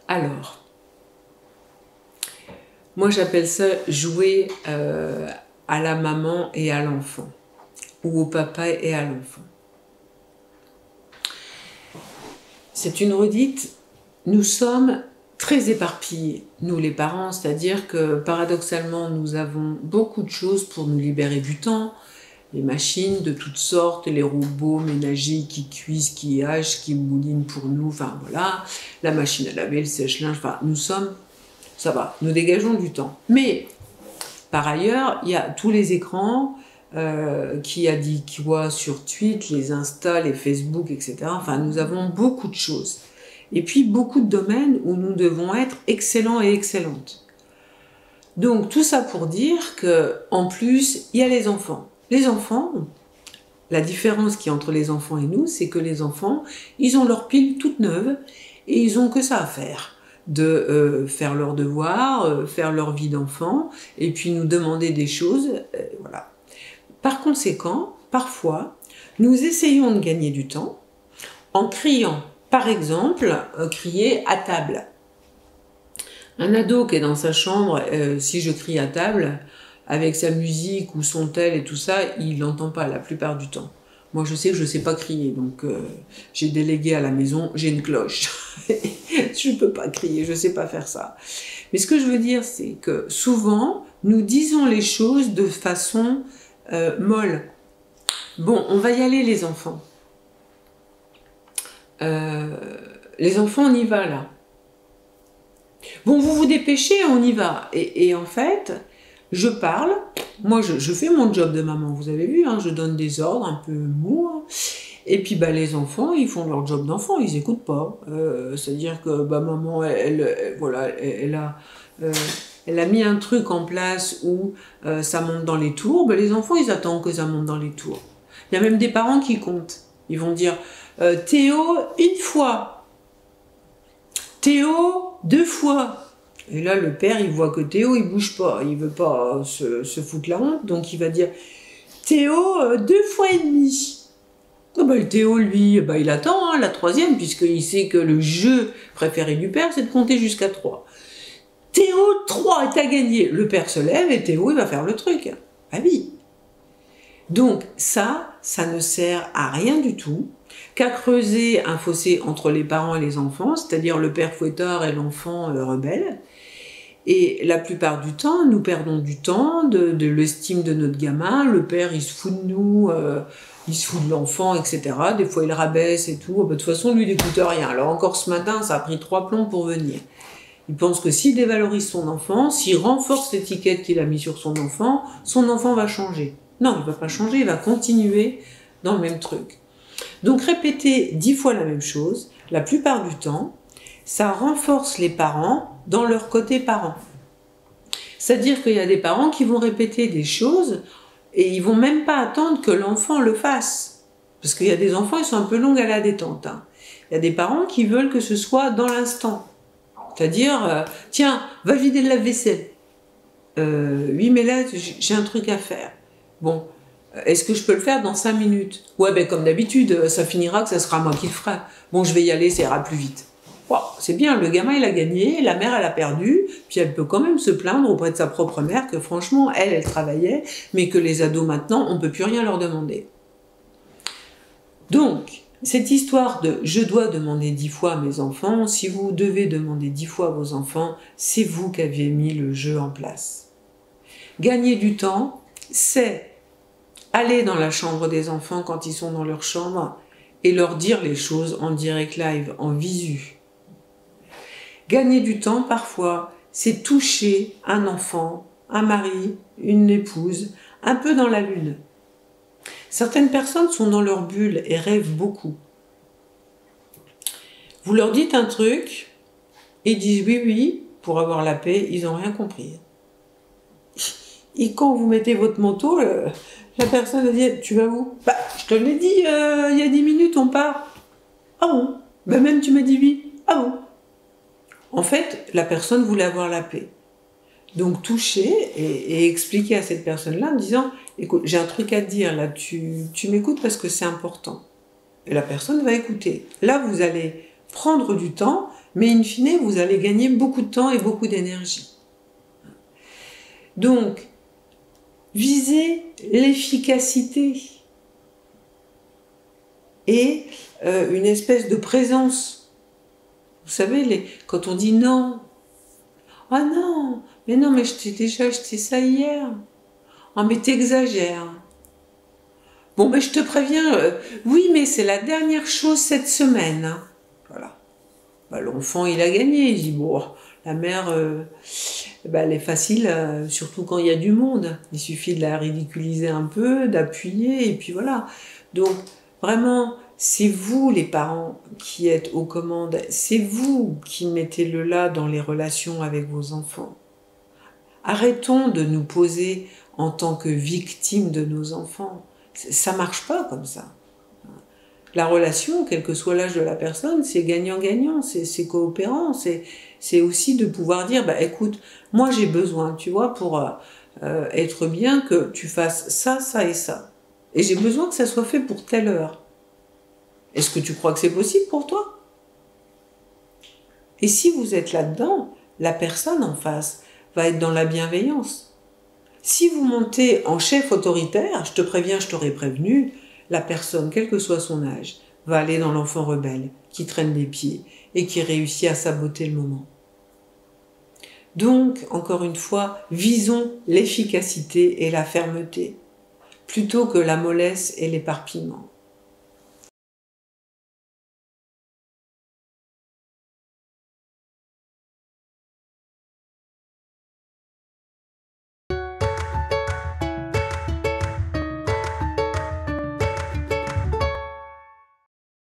Alors, moi j'appelle ça jouer à la maman et à l'enfant, ou au papa et à l'enfant. C'est une redite, nous sommes très éparpillés, nous les parents, c'est-à-dire que paradoxalement nous avons beaucoup de choses pour nous libérer du temps, les machines de toutes sortes, les robots ménagers qui cuisent, qui hachent, qui moulinent pour nous, enfin voilà, la machine à laver, le sèche-linge, enfin nous sommes, ça va, nous dégageons du temps. Mais par ailleurs, il y a tous les écrans qui a dit quoi sur Twitter, les Insta, les Facebook, etc. Enfin, nous avons beaucoup de choses. Et puis, beaucoup de domaines où nous devons être excellents et excellentes. Donc, tout ça pour dire qu'en plus, il y a les enfants. Les enfants, la différence qu'il y a entre les enfants et nous, c'est que les enfants, ils ont leur pile toute neuve et ils ont que ça à faire. De faire leurs devoirs, faire leur vie d'enfant, et puis nous demander des choses, voilà. Par conséquent, parfois, nous essayons de gagner du temps en criant, par exemple, crier à table. Un ado qui est dans sa chambre, si je crie à table, avec sa musique ou son tel et tout ça, il n'entend pas la plupart du temps. Moi, je sais que je ne sais pas crier, donc j'ai délégué à la maison, j'ai une cloche. Je ne peux pas crier, je ne sais pas faire ça. Mais ce que je veux dire, c'est que souvent, nous disons les choses de façon molle. Bon, on va y aller, les enfants. Les enfants, on y va, là. Bon, vous vous dépêchez, on y va. Et en fait, je parle, moi je fais mon job de maman, vous avez vu, hein, je donne des ordres un peu mous, hein. Et puis bah, les enfants, ils font leur job d'enfant, ils n'écoutent pas. C'est-à-dire que bah, maman, voilà, elle a mis un truc en place où ça monte dans les tours, bah, les enfants, ils attendent que ça monte dans les tours. Il y a même des parents qui comptent. Ils vont dire Théo, une fois. Théo, 2 fois. Et là, le père, il voit que Théo, il bouge pas. Il veut pas se foutre la honte. Donc, il va dire Théo, 2 fois et demi. Oh bah, le Théo, lui, bah, il attend hein, la 3e, puisqu'il sait que le jeu préféré du père, c'est de compter jusqu'à 3. Théo, 3, t'as gagné. Le père se lève et Théo, il va faire le truc. Ah oui. Donc, ça ne sert à rien du tout qu'à creuser un fossé entre les parents et les enfants, c'est-à-dire le père fouettard et l'enfant rebelle. Et la plupart du temps, nous perdons du temps, de l'estime de notre gamin. Le père, il se fout de nous, il se fout de l'enfant, etc. Des fois, il rabaisse et tout. De toute façon, lui, il n'écoute rien. Alors encore ce matin, ça a pris 3 plombs pour venir. Il pense que s'il dévalorise son enfant, s'il renforce l'étiquette qu'il a mis sur son enfant va changer. Non, il ne va pas changer, il va continuer dans le même truc. Donc répéter 10 fois la même chose, la plupart du temps, ça renforce les parents dans leur côté parent. C'est-à-dire qu'il y a des parents qui vont répéter des choses et ils vont même pas attendre que l'enfant le fasse. Parce qu'il y a des enfants, ils sont un peu longs à la détente. Hein. Il y a des parents qui veulent que ce soit dans l'instant. C'est-à-dire, tiens, va vider le lave-vaisselle. Oui, mais là, j'ai un truc à faire. Bon, est-ce que je peux le faire dans 5 minutes? Ouais, ben comme d'habitude, ça finira que ça sera moi qui le ferai. Bon, je vais y aller, ça ira plus vite. Wow, c'est bien, le gamin, il a gagné, la mère, elle a perdu, puis elle peut quand même se plaindre auprès de sa propre mère que franchement, elle travaillait, mais que les ados maintenant, on ne peut plus rien leur demander. Donc, cette histoire de « je dois demander 10 fois à mes enfants », si vous devez demander 10 fois à vos enfants, c'est vous qui avez mis le jeu en place. Gagner du temps, c'est aller dans la chambre des enfants quand ils sont dans leur chambre et leur dire les choses en direct live, en visu. Gagner du temps, parfois, c'est toucher un enfant, un mari, une épouse, un peu dans la lune. Certaines personnes sont dans leur bulle et rêvent beaucoup. Vous leur dites un truc, ils disent oui, oui, pour avoir la paix, ils n'ont rien compris. Et quand vous mettez votre manteau, la personne dit « Tu vas où ?»« Bah, je te l'ai dit, il y a 10 minutes, on part. »« Ah bon ?»« Bah même tu m'as dit oui. »« Ah bon ?» En fait, la personne voulait avoir la paix. Donc toucher et expliquer à cette personne-là en disant « Écoute, j'ai un truc à te dire, là, tu m'écoutes parce que c'est important. » Et la personne va écouter. Là, vous allez prendre du temps, Mais in fine, vous allez gagner beaucoup de temps et beaucoup d'énergie. Donc, visez l'efficacité et une espèce de présence. Vous savez, quand on dit non, ah non, mais je t'ai déjà acheté ça hier. Ah mais t'exagères. Bon ben je te préviens, oui mais c'est la dernière chose cette semaine. Hein. Voilà. Bah, l'enfant il a gagné, il dit bon, la mère, bah, elle est facile, surtout quand il y a du monde. Il suffit de la ridiculiser un peu, d'appuyer et puis voilà. Donc vraiment, c'est vous les parents qui êtes aux commandes, c'est vous qui mettez le là dans les relations avec vos enfants. Arrêtons de nous poser en tant que victimes de nos enfants. Ça marche pas comme ça. La relation, quel que soit l'âge de la personne, c'est gagnant-gagnant, c'est coopérant, c'est aussi de pouvoir dire, bah écoute, moi j'ai besoin, tu vois, pour être bien, que tu fasses ça, ça et ça. Et j'ai besoin que ça soit fait pour telle heure. Est-ce que tu crois que c'est possible pour toi? Et si vous êtes là-dedans, la personne en face va être dans la bienveillance. Si vous montez en chef autoritaire, je te préviens, je t'aurais prévenu, la personne, quel que soit son âge, va aller dans l'enfant rebelle, qui traîne les pieds et qui réussit à saboter le moment. Donc, encore une fois, visons l'efficacité et la fermeté, plutôt que la mollesse et l'éparpillement.